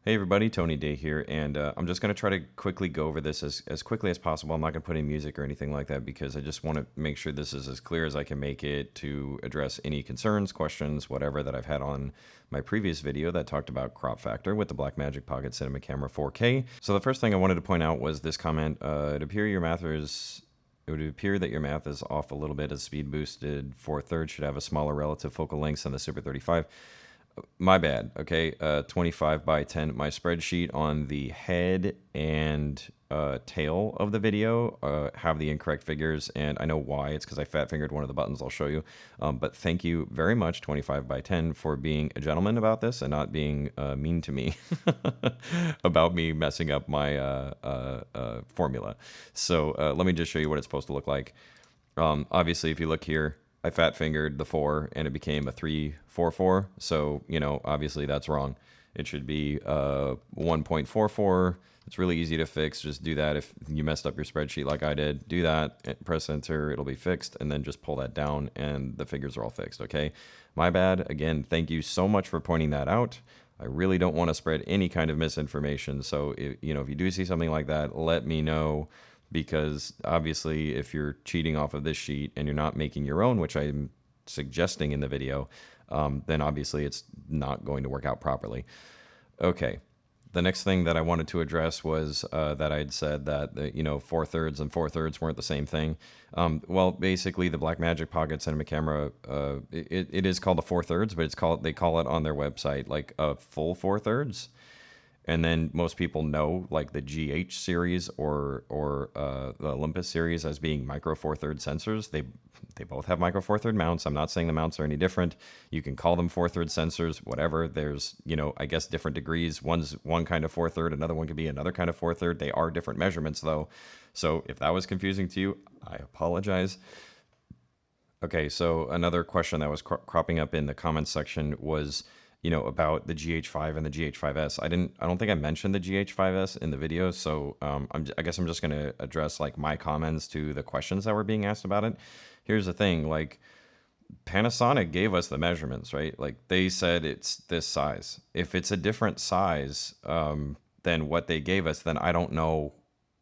Hey everybody, Tony Day here, and I'm just going to try to quickly go over this as quickly as possible. I'm not going to put in music or anything like that because I just want to make sure this is as clear as I can make it to address any concerns, questions, whatever that I've had on my previous video that talked about crop factor with the Blackmagic Pocket Cinema Camera 4K. So the first thing I wanted to point out was this comment, it would appear that your math is off a little bit as speed boosted 4/3 should have a smaller relative focal length than the Super 35. My bad. Okay, 25 by 10. My spreadsheet on the head and tail of the video have the incorrect figures, and I know why. It's because I fat fingered one of the buttons. I'll show you. But thank you very much, 25 by 10, for being a gentleman about this and not being mean to me about me messing up my formula. So let me just show you what it's supposed to look like. Obviously, if you look here, I fat fingered the 4 and it became a 344. So, you know, obviously that's wrong. It should be 1.44. It's really easy to fix. Just do that. If you messed up your spreadsheet like I did, do that, press enter, it'll be fixed, and then just pull that down and the figures are all fixed. Okay. My bad. Again, thank you so much for pointing that out. I really don't want to spread any kind of misinformation. So, if you do see something like that, let me know. Because obviously if you're cheating off of this sheet and you're not making your own, which I'm suggesting in the video, then obviously it's not going to work out properly. Okay. The next thing that I wanted to address was that I'd said that, 4/3 and 4/3 weren't the same thing. Well, basically the Blackmagic Pocket Cinema Camera, it is called a 4/3, but they call it on their website like a full 4/3. And then most people know like the GH series or the Olympus series as being micro 4/3 sensors. They both have micro 4/3 mounts. I'm not saying the mounts are any different. You can call them 4/3 sensors, whatever. There's, I guess different degrees. One's one kind of 4/3, another one could be another kind of 4/3. They are different measurements though. So if that was confusing to you, I apologize. Okay, so another question that was cropping up in the comments section was, about the GH5 and the GH5S. I don't think I mentioned the GH5S in the video, so I guess I'm just going to address like my comments to the questions that were being asked about it. Here's the thing, like Panasonic gave us the measurements, right? Like they said it's this size. If it's a different size than what they gave us, then I don't know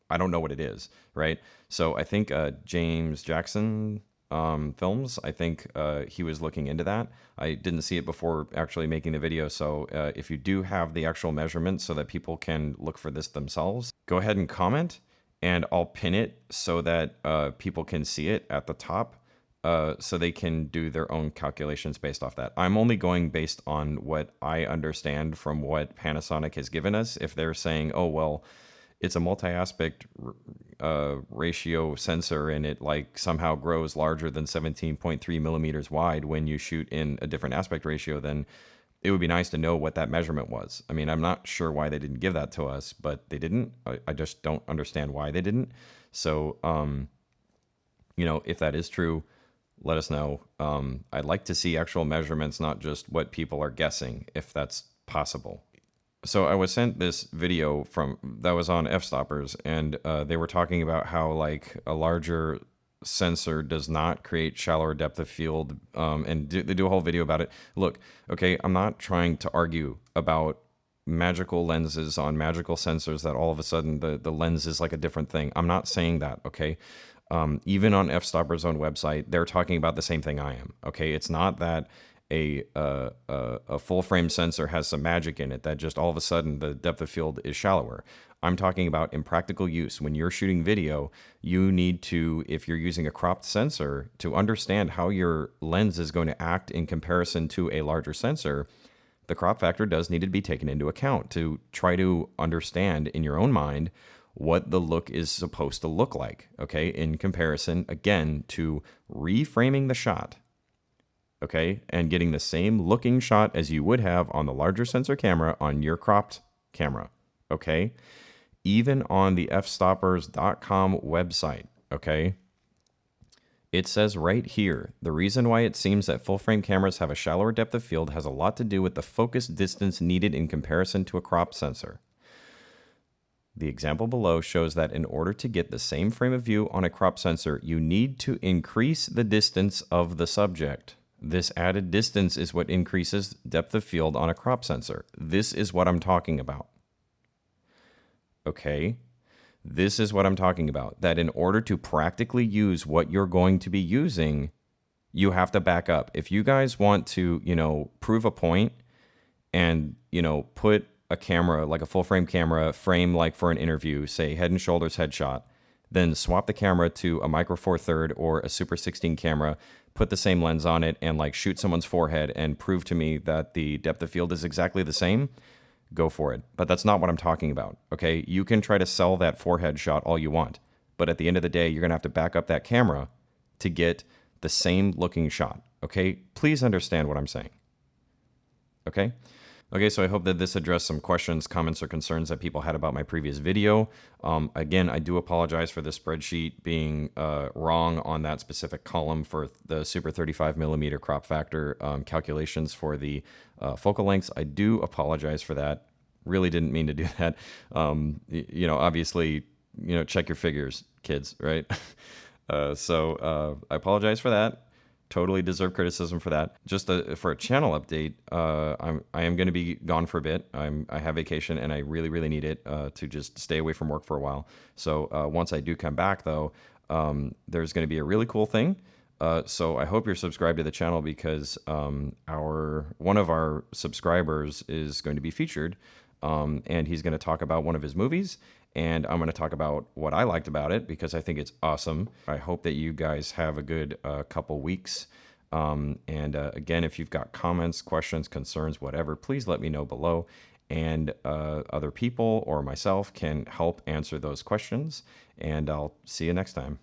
what it is, right? So I think James Jackson films, I think he was looking into that. I didn't see it before actually making the video, so if you do have the actual measurements so that people can look for this themselves, go ahead and comment and I'll pin it so that people can see it at the top so they can do their own calculations based off that. I'm only going based on what I understand from what Panasonic has given us. If they're saying, oh well, it's a multi-aspect ratio sensor and it like somehow grows larger than 17.3 millimeters wide when you shoot in a different aspect ratio, then it would be nice to know what that measurement was. I mean, I'm not sure why they didn't give that to us, but they didn't. I just don't understand why they didn't. So, if that is true, let us know. I'd like to see actual measurements, not just what people are guessing, if that's possible. So I was sent this video that was on f-stoppers, and they were talking about how like a larger sensor does not create shallower depth of field, and they do a whole video about it. Look, okay, I'm not trying to argue about magical lenses on magical sensors that all of a sudden the lens is like a different thing. I'm not saying that, okay? Even on f-stoppers' own website, they're talking about the same thing I am, okay? It's not that a full frame sensor has some magic in it that just all of a sudden the depth of field is shallower. I'm talking about in practical use. When you're shooting video, you need to, if you're using a cropped sensor, to understand how your lens is going to act in comparison to a larger sensor. The crop factor does need to be taken into account to try to understand in your own mind what the look is supposed to look like, okay, in comparison, again, to reframing the shot. Okay, and getting the same looking shot as you would have on the larger sensor camera on your cropped camera, okay? Even on the fstoppers.com website, okay? It says right here, the reason why it seems that full frame cameras have a shallower depth of field has a lot to do with the focus distance needed in comparison to a cropped sensor. The example below shows that in order to get the same frame of view on a crop sensor, you need to increase the distance of the subject. This added distance is what increases depth of field on a crop sensor. This is what I'm talking about. okay? This is what I'm talking about, that in order to practically use what you're going to be using, you have to back up. If you guys want to, prove a point and, put a camera, like a full frame camera, frame like for an interview, say Head and Shoulders headshot, then swap the camera to a Micro Four Third or a Super 16 camera, put the same lens on it, and like shoot someone's forehead and prove to me that the depth of field is exactly the same, go for it. But that's not what I'm talking about, okay? You can try to sell that forehead shot all you want, but at the end of the day, you're gonna have to back up that camera to get the same looking shot, okay? Please understand what I'm saying, okay? Okay, so I hope that this addressed some questions, comments, or concerns that people had about my previous video. Again, I do apologize for the spreadsheet being wrong on that specific column for the Super 35mm crop factor calculations for the focal lengths. I do apologize for that. Really didn't mean to do that. Obviously, check your figures, kids, right? So I apologize for that. Totally deserve criticism for that. Just for a channel update, I am going to be gone for a bit. I have vacation and I really, really need it to just stay away from work for a while. So once I do come back, though, there's going to be a really cool thing. So I hope you're subscribed to the channel because one of our subscribers is going to be featured, and he's going to talk about one of his movies. And I'm going to talk about what I liked about it because I think it's awesome. I hope that you guys have a good couple weeks. Again, if you've got comments, questions, concerns, whatever, please let me know below. And other people or myself can help answer those questions. And I'll see you next time.